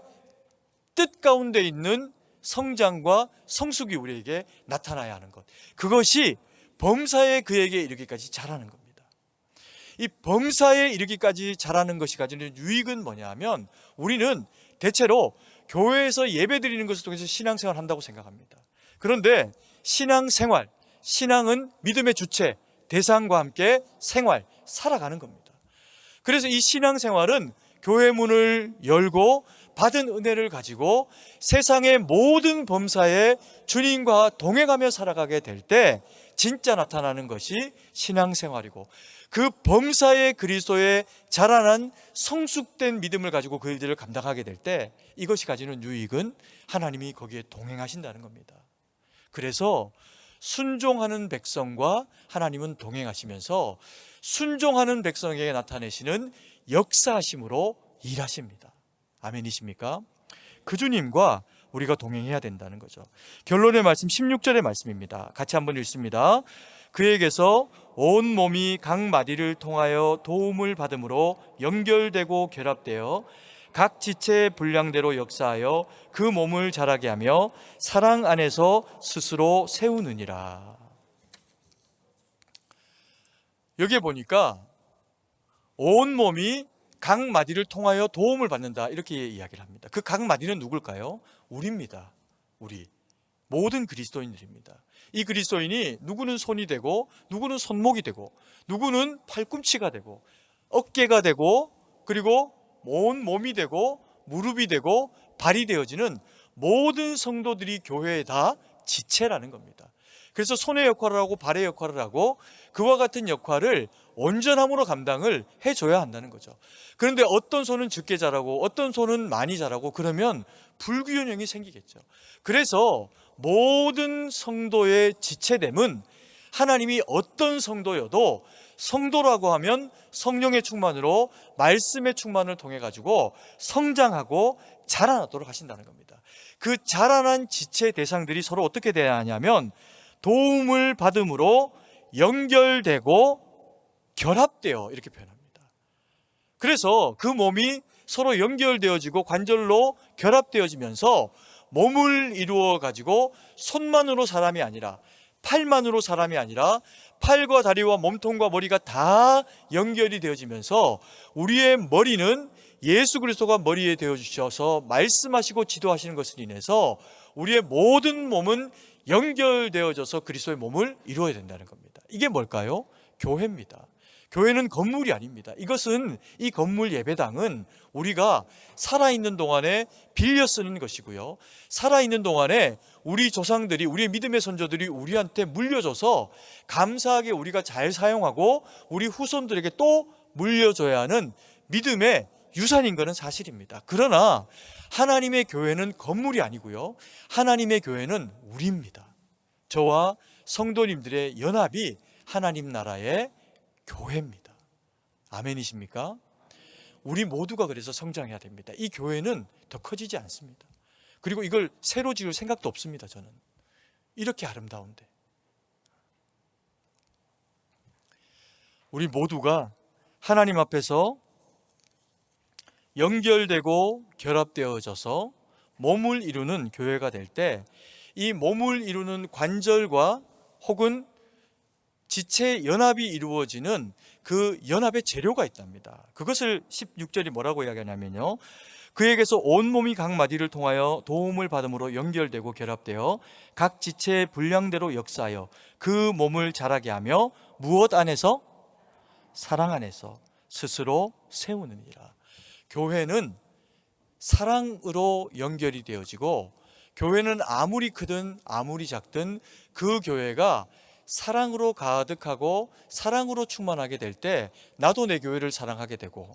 뜻 가운데 있는 성장과 성숙이 우리에게 나타나야 하는 것, 그것이 범사에 그에게 이르기까지 자라는 겁니다. 이 범사에 이르기까지 자라는 것이 가지는 유익은 뭐냐 하면, 우리는 대체로 교회에서 예배 드리는 것을 통해서 신앙생활을 한다고 생각합니다. 그런데 신앙생활, 신앙은 믿음의 주체, 대상과 함께 생활, 살아가는 겁니다. 그래서 이 신앙생활은 교회 문을 열고 받은 은혜를 가지고 세상의 모든 범사에 주님과 동행하며 살아가게 될 때 진짜 나타나는 것이 신앙생활이고, 그 범사에 그리스도의 자라난 성숙된 믿음을 가지고 그 일들을 감당하게 될 때 이것이 가지는 유익은 하나님이 거기에 동행하신다는 겁니다. 그래서 순종하는 백성과 하나님은 동행하시면서 순종하는 백성에게 나타내시는 역사하심으로 일하십니다. 아멘이십니까? 그 주님과 우리가 동행해야 된다는 거죠. 결론의 말씀 16절의 말씀입니다. 같이 한번 읽습니다. 그에게서 온 몸이 각 마디를 통하여 도움을 받음으로 연결되고 결합되어 각 지체의 분량대로 역사하여 그 몸을 자라게 하며 사랑 안에서 스스로 세우느니라. 여기에 보니까 온 몸이 각 마디를 통하여 도움을 받는다, 이렇게 이야기를 합니다. 그 각 마디는 누굴까요? 우리입니다. 우리 모든 그리스도인들입니다. 이 그리스도인이 누구는 손이 되고, 누구는 손목이 되고, 누구는 팔꿈치가 되고, 어깨가 되고, 그리고 온 몸이 되고, 무릎이 되고, 발이 되어지는 모든 성도들이 교회에 다 지체라는 겁니다. 그래서 손의 역할을 하고 발의 역할을 하고 그와 같은 역할을 온전함으로 감당을 해줘야 한다는 거죠. 그런데 어떤 손은 적게 자라고 어떤 손은 많이 자라고 그러면 불균형이 생기겠죠. 그래서 모든 성도의 지체됨은 하나님이 어떤 성도여도 성도라고 하면 성령의 충만으로 말씀의 충만을 통해 가지고 성장하고 자라나도록 하신다는 겁니다. 그 자라난 지체 대상들이 서로 어떻게 돼야 하냐면 도움을 받음으로 연결되고 결합되어, 이렇게 표현합니다. 그래서 그 몸이 서로 연결되어지고 관절로 결합되어지면서 몸을 이루어 가지고 손만으로 사람이 아니라, 팔만으로 사람이 아니라 팔과 다리와 몸통과 머리가 다 연결이 되어지면서 우리의 머리는 예수 그리스도가 머리에 되어주셔서 말씀하시고 지도하시는 것을 인해서 우리의 모든 몸은 연결되어져서 그리스도의 몸을 이루어야 된다는 겁니다. 이게 뭘까요? 교회입니다. 교회는 건물이 아닙니다. 이것은, 이 건물 예배당은 우리가 살아있는 동안에 빌려 쓰는 것이고요, 살아있는 동안에 우리 조상들이, 우리의 믿음의 선조들이 우리한테 물려줘서 감사하게 우리가 잘 사용하고 우리 후손들에게 또 물려줘야 하는 믿음의 유산인 것은 사실입니다. 그러나 하나님의 교회는 건물이 아니고요, 하나님의 교회는 우리입니다. 저와 성도님들의 연합이 하나님 나라의 교회입니다. 아멘이십니까? 우리 모두가 그래서 성장해야 됩니다. 이 교회는 더 커지지 않습니다. 그리고 이걸 새로 지을 생각도 없습니다. 저는 이렇게 아름다운데 우리 모두가 하나님 앞에서 연결되고 결합되어져서 몸을 이루는 교회가 될 때 이 몸을 이루는 관절과 혹은 지체 연합이 이루어지는 그 연합의 재료가 있답니다. 그것을 16절이 뭐라고 이야기하냐면요, 그에게서 온 몸이 각 마디를 통하여 도움을 받음으로 연결되고 결합되어 각 지체의 분량대로 역사하여 그 몸을 자라게 하며 무엇 안에서? 사랑 안에서 스스로 세우느니라. 교회는 사랑으로 연결이 되어지고, 교회는 아무리 크든 아무리 작든 그 교회가 사랑으로 가득하고 사랑으로 충만하게 될 때 나도 내 교회를 사랑하게 되고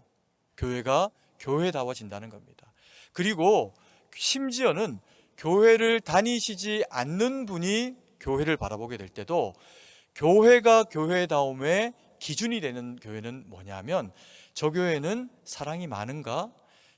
교회가 교회다워진다는 겁니다. 그리고 심지어는 교회를 다니시지 않는 분이 교회를 바라보게 될 때도 교회가 교회다움의 기준이 되는 교회는 뭐냐면, 저 교회는 사랑이 많은가?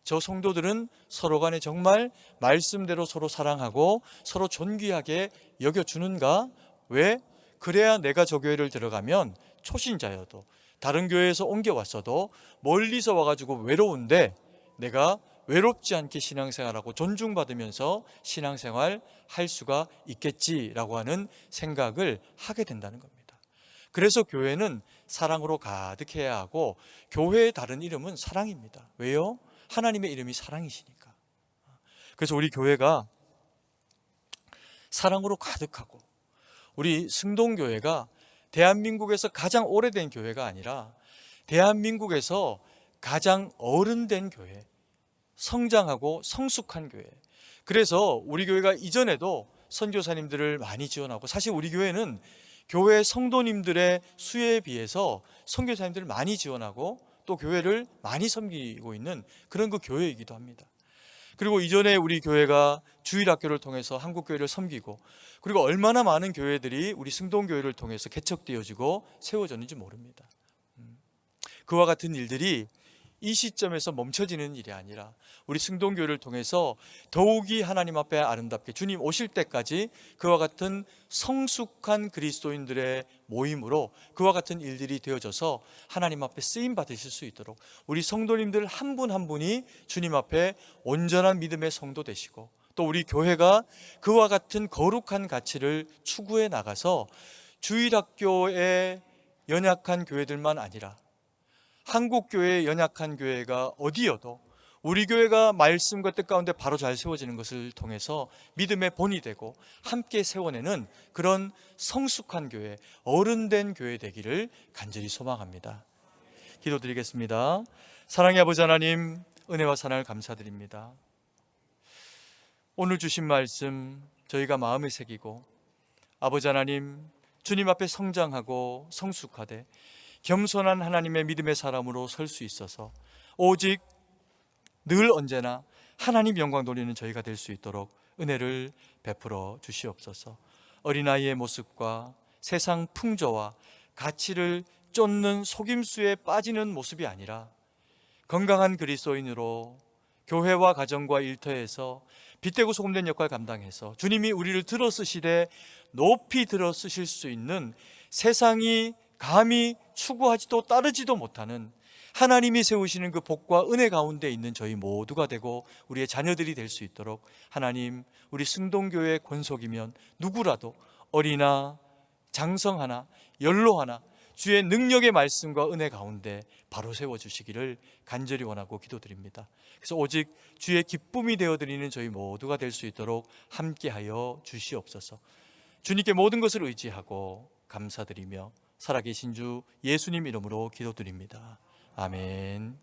저 성도들은 서로 간에 정말 말씀대로 서로 사랑하고 서로 존귀하게 여겨주는가? 왜? 그래야 내가 저 교회를 들어가면 초신자여도 다른 교회에서 옮겨왔어도 멀리서 와가지고 외로운데 내가 외롭지 않게 신앙생활하고 존중받으면서 신앙생활 할 수가 있겠지라고 하는 생각을 하게 된다는 겁니다. 그래서 교회는 사랑으로 가득해야 하고, 교회의 다른 이름은 사랑입니다. 왜요? 하나님의 이름이 사랑이시니까. 그래서 우리 교회가 사랑으로 가득하고, 우리 승동교회가 대한민국에서 가장 오래된 교회가 아니라 대한민국에서 가장 어른된 교회, 성장하고 성숙한 교회. 그래서 우리 교회가 이전에도 선교사님들을 많이 지원하고, 사실 우리 교회는 교회 성도님들의 수에 비해서 선교사님들을 많이 지원하고 또 교회를 많이 섬기고 있는 그런 그 교회이기도 합니다. 그리고 이전에 우리 교회가 주일학교를 통해서 한국교회를 섬기고, 그리고 얼마나 많은 교회들이 우리 승동교회를 통해서 개척되어지고 세워졌는지 모릅니다. 그와 같은 일들이 이 시점에서 멈춰지는 일이 아니라 우리 승동교회를 통해서 더욱이 하나님 앞에 아름답게 주님 오실 때까지 그와 같은 성숙한 그리스도인들의 모임으로 그와 같은 일들이 되어져서 하나님 앞에 쓰임 받으실 수 있도록 우리 성도님들 한 분 한 분이 주님 앞에 온전한 믿음의 성도 되시고, 또 우리 교회가 그와 같은 거룩한 가치를 추구해 나가서 주일학교의 연약한 교회들만 아니라 한국교회의 연약한 교회가 어디여도 우리 교회가 말씀과 뜻 가운데 바로 잘 세워지는 것을 통해서 믿음의 본이 되고 함께 세워내는 그런 성숙한 교회, 어른된 교회 되기를 간절히 소망합니다. 기도드리겠습니다. 사랑의 아버지 하나님, 은혜와 사랑을 감사드립니다. 오늘 주신 말씀 저희가 마음에 새기고, 아버지 하나님, 주님 앞에 성장하고 성숙하되 겸손한 하나님의 믿음의 사람으로 설 수 있어서 오직 늘 언제나 하나님 영광 돌리는 저희가 될 수 있도록 은혜를 베풀어 주시옵소서. 어린아이의 모습과 세상 풍조와 가치를 쫓는 속임수에 빠지는 모습이 아니라 건강한 그리스도인으로 교회와 가정과 일터에서 빛되고 소금된 역할을 감당해서 주님이 우리를 들어쓰시되 높이 들어쓰실 수 있는, 세상이 감히 추구하지도 따르지도 못하는 하나님이 세우시는 그 복과 은혜 가운데 있는 저희 모두가 되고 우리의 자녀들이 될 수 있도록 하나님, 우리 승동교회의 권속이면 누구라도 어리나 장성하나 연로하나 주의 능력의 말씀과 은혜 가운데 바로 세워주시기를 간절히 원하고 기도드립니다. 그래서 오직 주의 기쁨이 되어드리는 저희 모두가 될 수 있도록 함께하여 주시옵소서. 주님께 모든 것을 의지하고 감사드리며 살아계신 주 예수님 이름으로 기도드립니다. 아멘.